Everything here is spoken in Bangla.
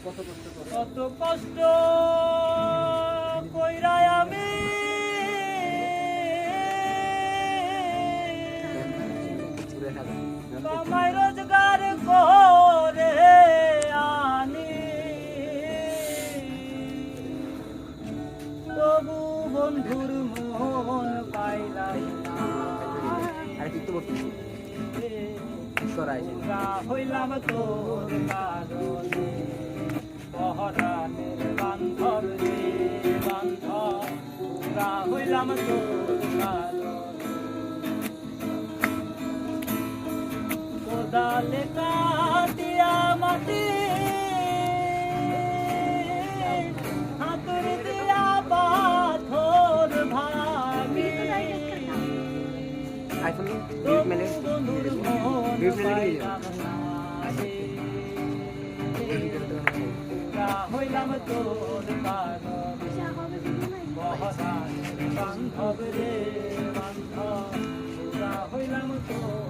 কত কষ্ট কইরা আমি কামাই রোজগার করে আনি, তবু বন্ধুর মন পাইলাই না। হইলাম তোর কারণে পহরানের বান্ধব রে বান্ধব, হইলাম তোর কারণে কোদালে কাটিয়া মাটি হাতুর দিয়া পাথর ভাঙি, বন্ধুর মন পাইলাম না রে, হইলাম তোর কারণে পহরানের বান্ধব রে বান্ধব, হইলাম তোর